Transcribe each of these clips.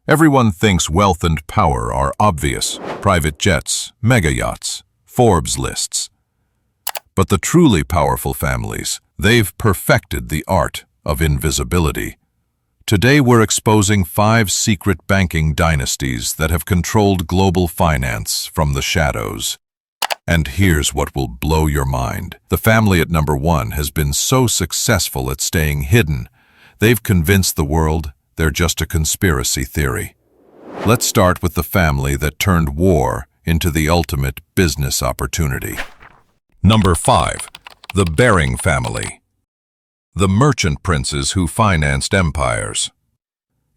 Everyone thinks wealth and power are obvious: private jets, mega yachts, Forbes lists. But the truly powerful families, they've perfected the art of invisibility. Today we're exposing 5 secret banking dynasties that have controlled global finance from the shadows. And here's what will blow your mind. The family at number 1 has been so successful at staying hidden, they've convinced the world they're just a conspiracy theory. Let's start with the family that turned war into the ultimate business opportunity. Number 5. The Baring family. The merchant princes who financed empires.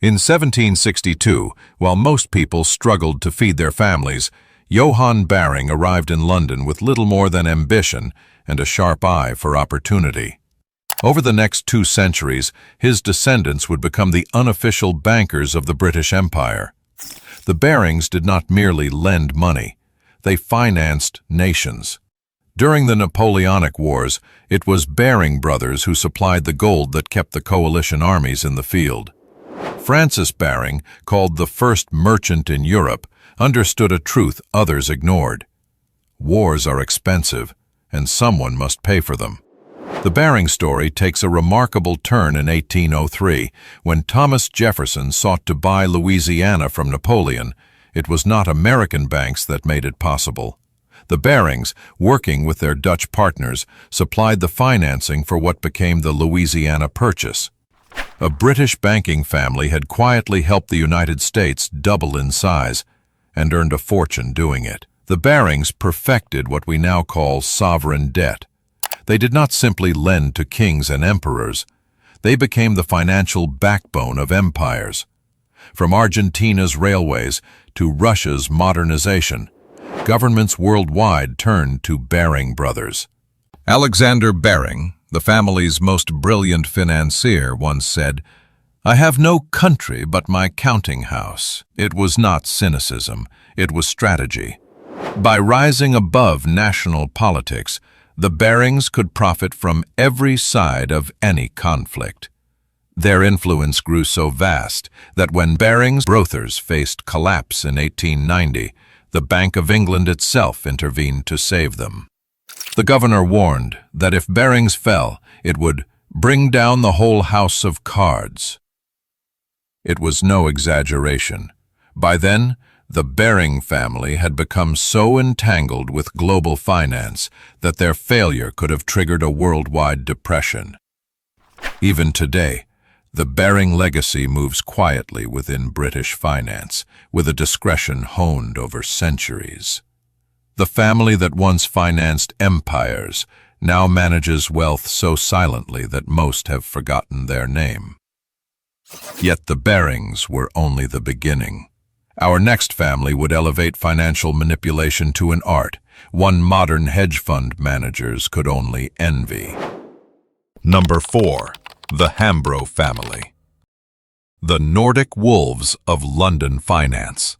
In 1762, while most people struggled to feed their families, Johann Baring arrived in London with little more than ambition and a sharp eye for opportunity. Over the next 2 centuries, his descendants would become the unofficial bankers of the British Empire. The Barings did not merely lend money, they financed nations. During the Napoleonic Wars, it was Baring brothers who supplied the gold that kept the coalition armies in the field. Francis Baring, called the first merchant in Europe, understood a truth others ignored. Wars are expensive, and someone must pay for them. The Baring story takes a remarkable turn in 1803, when Thomas Jefferson sought to buy Louisiana from Napoleon. It was not American banks that made it possible. The Barings, working with their Dutch partners, supplied the financing for what became the Louisiana Purchase. A British banking family had quietly helped the United States double in size and earned a fortune doing it. The Barings perfected what we now call sovereign debt. They did not simply lend to kings and emperors. They became the financial backbone of empires. From Argentina's railways to Russia's modernization, governments worldwide turned to Baring brothers. Alexander Baring, the family's most brilliant financier, once said, "I have no country but my counting house." It was not cynicism, it was strategy. By rising above national politics, the Barings could profit from every side of any conflict. Their influence grew so vast that when Baring's brothers faced collapse in 1890, the Bank of England itself intervened to save them. The governor warned that if Barings fell, it would bring down the whole house of cards. It was no exaggeration. By then, the Baring family had become so entangled with global finance that their failure could have triggered a worldwide depression. Even today, the Baring legacy moves quietly within British finance, with a discretion honed over centuries. The family that once financed empires now manages wealth so silently that most have forgotten their name. Yet the Barings were only the beginning. Our next family would elevate financial manipulation to an art, one modern hedge fund managers could only envy. Number 4. The Hambro family. The Nordic wolves of London finance.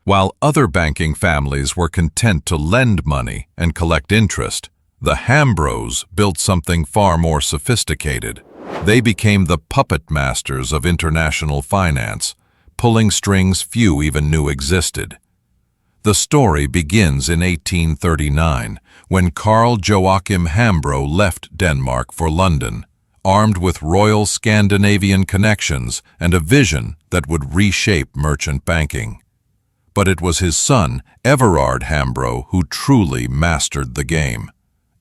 While other banking families were content to lend money and collect interest, the Hambros built something far more sophisticated. They became the puppet masters of international finance, pulling strings few even knew existed. The story begins in 1839, when Carl Joachim Hambro left Denmark for London, armed with royal Scandinavian connections and a vision that would reshape merchant banking. But it was his son, Everard Hambro, who truly mastered the game.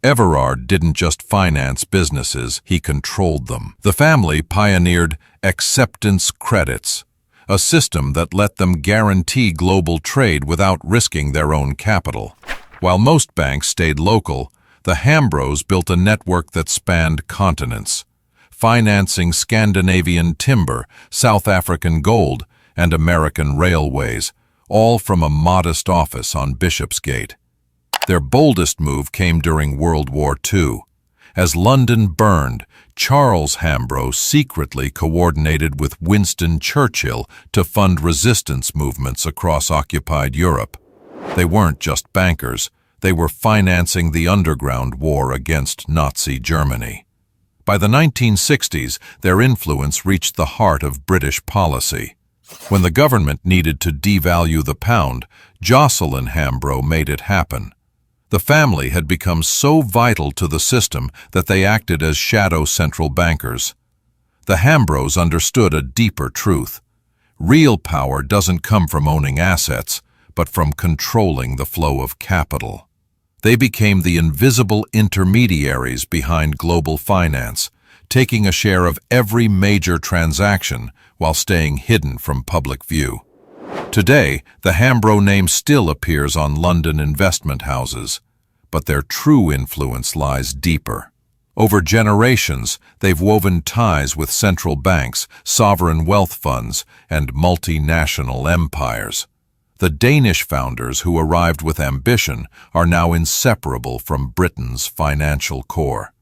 Everard didn't just finance businesses, he controlled them. The family pioneered acceptance credits, a system that let them guarantee global trade without risking their own capital. While most banks stayed local, the Hambros built a network that spanned continents, financing Scandinavian timber, South African gold, and American railways, all from a modest office on Bishopsgate. Their boldest move came during World War II. As London burned, Charles Hambro secretly coordinated with Winston Churchill to fund resistance movements across occupied Europe. They weren't just bankers, they were financing the underground war against Nazi Germany. By the 1960s, their influence reached the heart of British policy. When the government needed to devalue the pound, Jocelyn Hambro made it happen. The family had become so vital to the system that they acted as shadow central bankers. The Hambros understood a deeper truth. Real power doesn't come from owning assets, but from controlling the flow of capital. They became the invisible intermediaries behind global finance, taking a share of every major transaction while staying hidden from public view. Today, the Hambro name still appears on London investment houses, but their true influence lies deeper. Over generations, they've woven ties with central banks, sovereign wealth funds, and multinational empires. The Danish founders who arrived with ambition are now inseparable from Britain's financial core.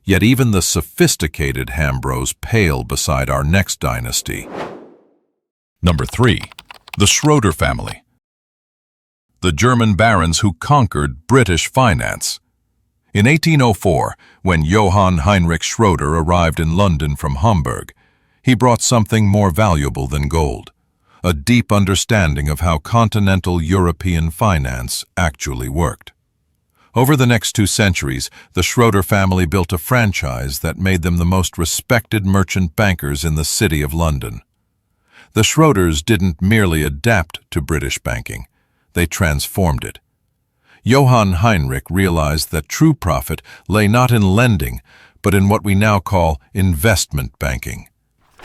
Yet even the sophisticated Hambros pale beside our next dynasty. Number 3. The Schroeder family. The German barons who conquered British finance. In 1804, when Johann Heinrich Schroeder arrived in London from Hamburg, he brought something more valuable than gold, a deep understanding of how continental European finance actually worked. Over the next 2 centuries, the Schroeder family built a franchise that made them the most respected merchant bankers in the City of London. The Schroeders didn't merely adapt to British banking, they transformed it. Johann Heinrich realized that true profit lay not in lending, but in what we now call investment banking.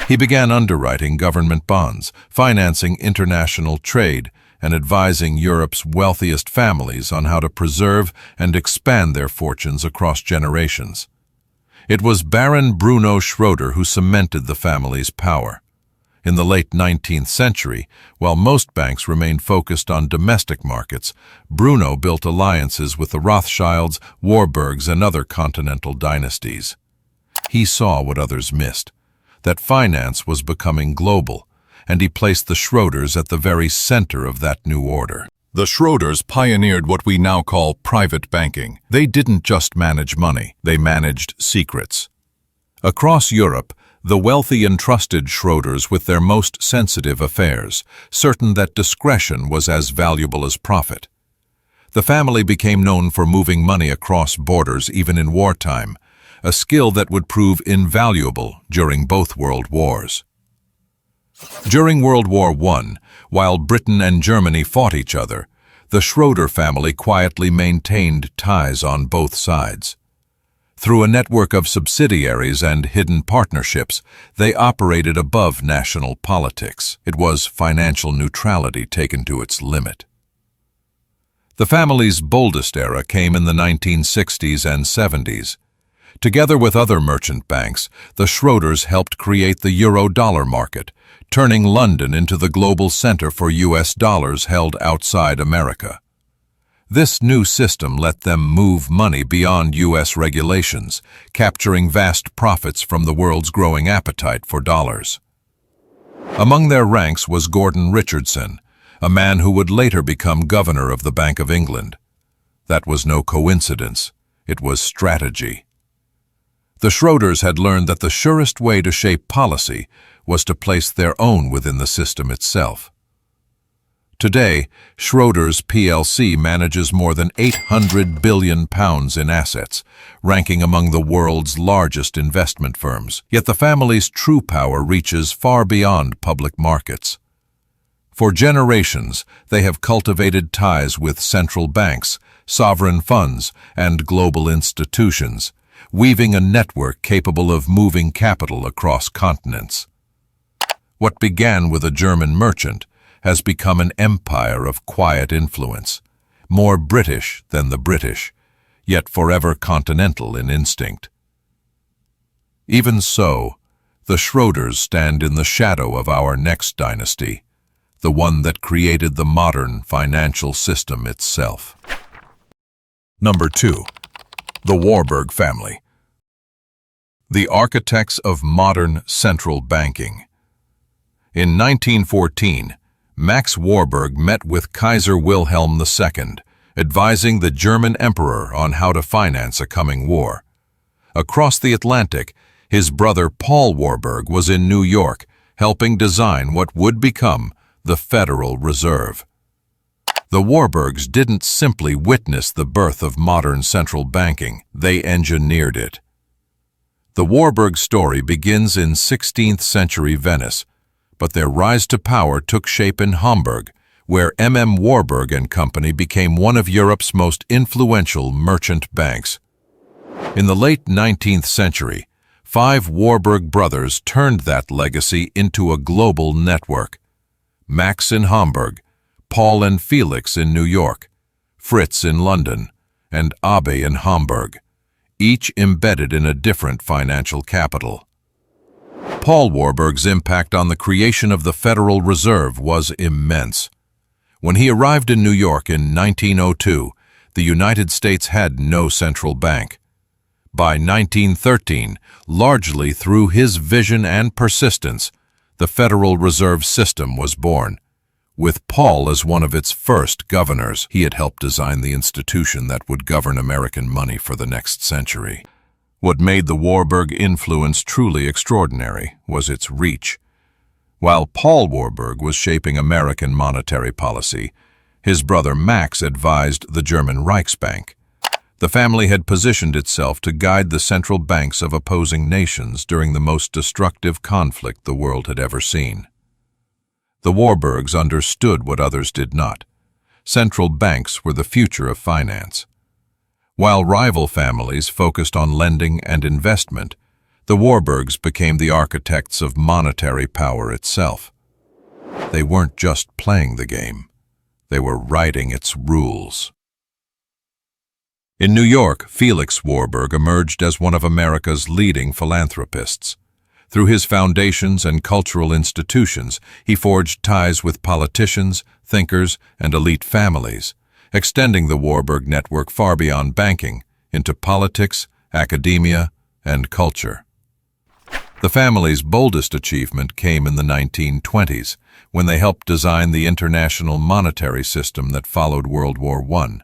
He began underwriting government bonds, financing international trade, and advising Europe's wealthiest families on how to preserve and expand their fortunes across generations. It was Baron Bruno Schroeder who cemented the family's power. In the late 19th century, while most banks remained focused on domestic markets, Bruno built alliances with the Rothschilds, Warburgs, and other continental dynasties. He saw what others missed, that finance was becoming global, and he placed the Schroeders at the very center of that new order. The Schroeders pioneered what we now call private banking. They didn't just manage money, they managed secrets. Across Europe, the wealthy entrusted Schroeders with their most sensitive affairs, certain that discretion was as valuable as profit. The family became known for moving money across borders even in wartime, a skill that would prove invaluable during both world wars. During World War I, while Britain and Germany fought each other, the Schroeder family quietly maintained ties on both sides. Through a network of subsidiaries and hidden partnerships, they operated above national politics. It was financial neutrality taken to its limit. The family's boldest era came in the 1960s and 70s. Together with other merchant banks, the Schroeders helped create the euro-dollar market, turning London into the global center for US dollars held outside America. This new system let them move money beyond US regulations, capturing vast profits from the world's growing appetite for dollars. Among their ranks was Gordon Richardson, a man who would later become governor of the Bank of England. That was no coincidence, it was strategy. The Schroeders had learned that the surest way to shape policy was to place their own within the system itself. Today, Schroeders plc manages more than £800 billion in assets, ranking among the world's largest investment firms. Yet the family's true power reaches far beyond public markets. For generations, they have cultivated ties with central banks, sovereign funds, and global institutions, weaving a network capable of moving capital across continents. What began with a German merchant has become an empire of quiet influence, more British than the British, yet forever continental in instinct. Even so, the Schroeders stand in the shadow of our next dynasty, the one that created the modern financial system itself. Number 2. The Warburg family. The architects of modern central banking. In 1914, Max Warburg met with Kaiser Wilhelm II, advising the German emperor on how to finance a coming war. Across the Atlantic, his brother Paul Warburg was in New York, helping design what would become the Federal Reserve. The Warburgs didn't simply witness the birth of modern central banking, they engineered it. The Warburg story begins in 16th-century Venice, but their rise to power took shape in Hamburg, where Warburg and Company became one of Europe's most influential merchant banks. In the late 19th century, 5 Warburg brothers turned that legacy into a global network. Max in Hamburg, Paul and Felix in New York, Fritz in London, and Abbe in Hamburg, each embedded in a different financial capital. Paul Warburg's impact on the creation of the Federal Reserve was immense. When he arrived in New York in 1902, the United States had no central bank. By 1913, largely through his vision and persistence, the Federal Reserve System was born. With Paul as one of its first governors, he had helped design the institution that would govern American money for the next century. What made the Warburg influence truly extraordinary was its reach. While Paul Warburg was shaping American monetary policy, his brother Max advised the German Reichsbank. The family had positioned itself to guide the central banks of opposing nations during the most destructive conflict the world had ever seen. The Warburgs understood what others did not. Central banks were the future of finance. While rival families focused on lending and investment, the Warburgs became the architects of monetary power itself. They weren't just playing the game. They were writing its rules. In New York, Felix Warburg emerged as one of America's leading philanthropists. Through his foundations and cultural institutions, he forged ties with politicians, thinkers, and elite families, extending the Warburg network far beyond banking into politics, academia, and culture. The family's boldest achievement came in the 1920s, when they helped design the international monetary system that followed World War I.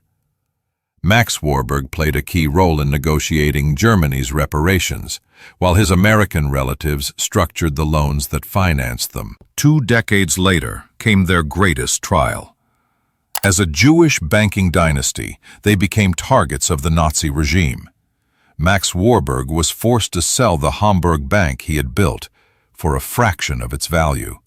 Max Warburg played a key role in negotiating Germany's reparations, while his American relatives structured the loans that financed them. 2 decades later came their greatest trial. As a Jewish banking dynasty, they became targets of the Nazi regime. Max Warburg was forced to sell the Hamburg bank he had built for a fraction of its value.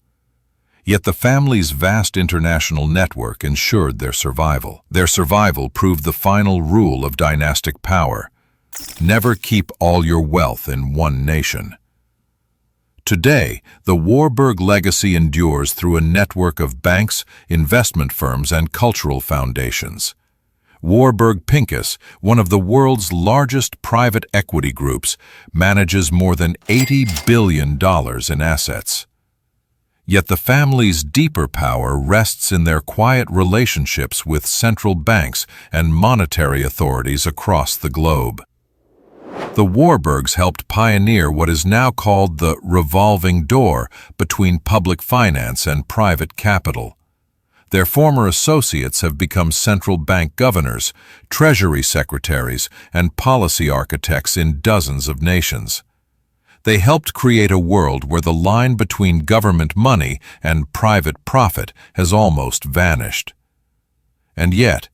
Yet the family's vast international network ensured their survival. Their survival proved the final rule of dynastic power: never keep all your wealth in one nation. Today, the Warburg legacy endures through a network of banks, investment firms, and cultural foundations. Warburg Pincus, one of the world's largest private equity groups, manages more than $80 billion in assets. Yet the family's deeper power rests in their quiet relationships with central banks and monetary authorities across the globe. The Warburgs helped pioneer what is now called the revolving door between public finance and private capital. Their former associates have become central bank governors, treasury secretaries, and policy architects in dozens of nations. They helped create a world where the line between government money and private profit has almost vanished. And yet,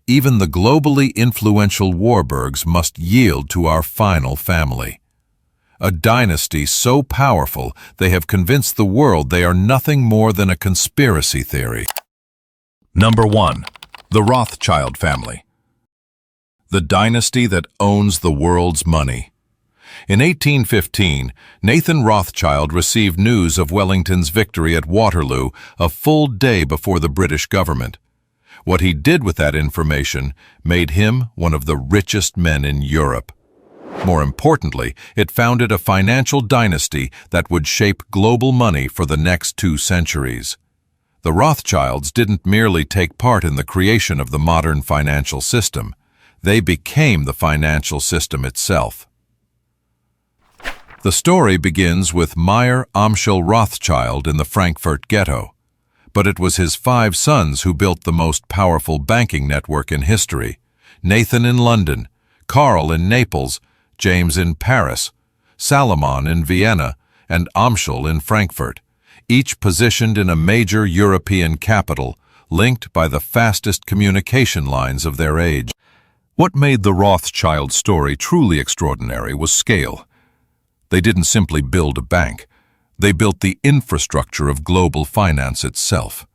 even the globally influential Warburgs must yield to our final family. A dynasty so powerful they have convinced the world they are nothing more than a conspiracy theory. Number 1. The Rothschild family. The dynasty that owns the world's money. In 1815, Nathan Rothschild received news of Wellington's victory at Waterloo a full day before the British government. What he did with that information made him one of the richest men in Europe. More importantly, it founded a financial dynasty that would shape global money for the next 2 centuries. The Rothschilds didn't merely take part in the creation of the modern financial system. They became the financial system itself. The story begins with Meyer Amschel Rothschild in the Frankfurt ghetto, but it was his 5 sons who built the most powerful banking network in history: Nathan in London, Karl in Naples, James in Paris, Salomon in Vienna, and Amschel in Frankfurt. each positioned in a major European capital, linked by the fastest communication lines of their age. What made the Rothschild story truly extraordinary was scale. They didn't simply build a bank. They built the infrastructure of global finance itself.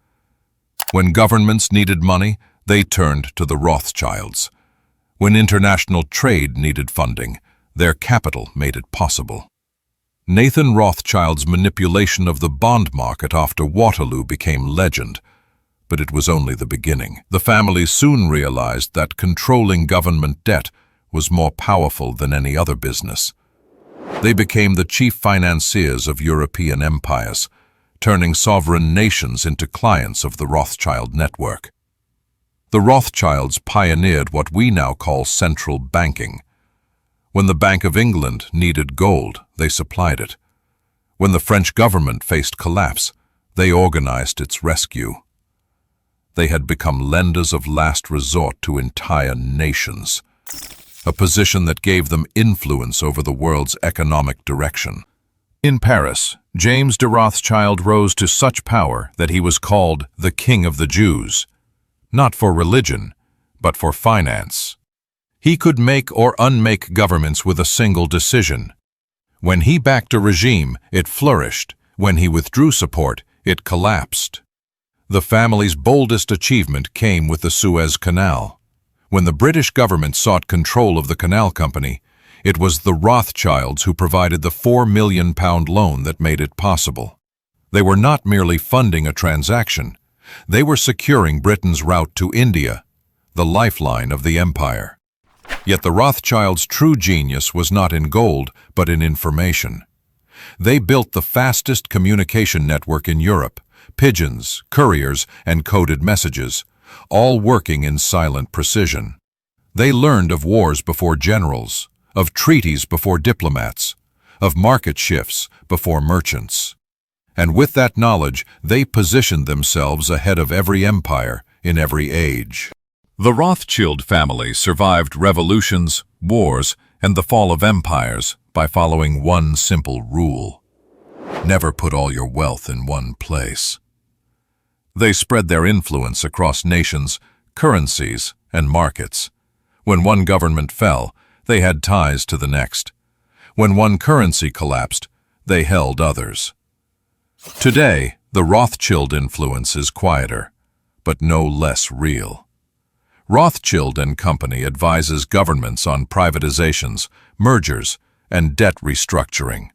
When governments needed money, they turned to the Rothschilds. When international trade needed funding, their capital made it possible. Nathan Rothschild's manipulation of the bond market after Waterloo became legend, but it was only the beginning. The family soon realized that controlling government debt was more powerful than any other business. They became the chief financiers of European empires, turning sovereign nations into clients of the Rothschild network. The Rothschilds pioneered what we now call central banking. When the Bank of England needed gold, they supplied it. When the French government faced collapse, they organized its rescue. They had become lenders of last resort to entire nations, a position that gave them influence over the world's economic direction. In Paris, James de Rothschild rose to such power that he was called the King of the Jews, not for religion, but for finance. He could make or unmake governments with a single decision. When he backed a regime, it flourished. When he withdrew support, it collapsed. The family's boldest achievement came with the Suez Canal. When the British government sought control of the canal company, it was the Rothschilds who provided the £4 million loan that made it possible. They were not merely funding a transaction. They were securing Britain's route to India, the lifeline of the empire. Yet the Rothschilds' true genius was not in gold, but in information. They built the fastest communication network in Europe, pigeons, couriers, and coded messages, all working in silent precision. They learned of wars before generals, of treaties before diplomats, of market shifts before merchants. And with that knowledge, they positioned themselves ahead of every empire in every age. The Rothschild family survived revolutions, wars, and the fall of empires by following one simple rule: never put all your wealth in one place. They spread their influence across nations, currencies, and markets. When one government fell, they had ties to the next. When one currency collapsed, they held others. Today, the Rothschild influence is quieter, but no less real. Rothschild & Company advises governments on privatizations, mergers, and debt restructuring.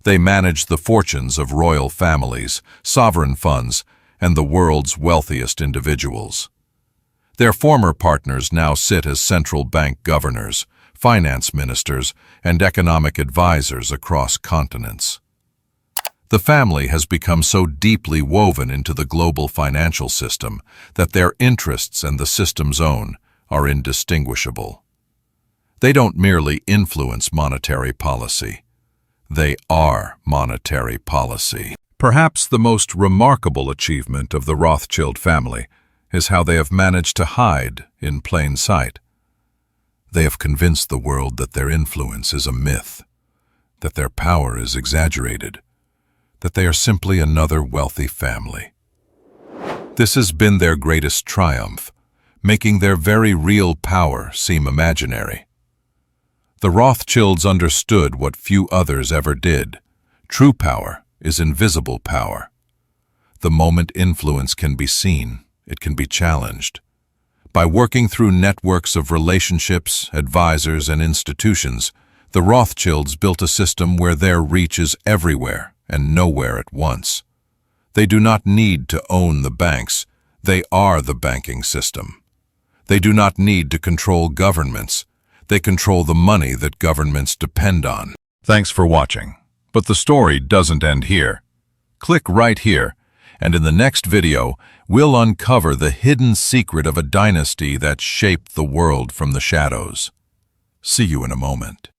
They manage the fortunes of royal families, sovereign funds, and the world's wealthiest individuals. Their former partners now sit as central bank governors, finance ministers, and economic advisors across continents. The family has become so deeply woven into the global financial system that their interests and the system's own are indistinguishable. They don't merely influence monetary policy. They are monetary policy. Perhaps the most remarkable achievement of the Rothschild family is how they have managed to hide in plain sight. They have convinced the world that their influence is a myth, that their power is exaggerated, that they are simply another wealthy family. This has been their greatest triumph, making their very real power seem imaginary. The Rothschilds understood what few others ever did. True power is invisible power. The moment influence can be seen, it can be challenged. By working through networks of relationships, advisors, and institutions, the Rothschilds built a system where their reach is everywhere and nowhere at once. They do not need to own the banks. They are the banking system. They do not need to control governments. They control the money that governments depend on. Thanks for watching. But the story doesn't end here. Click right here, and in the next video, we'll uncover the hidden secret of a dynasty that shaped the world from the shadows. See you in a moment.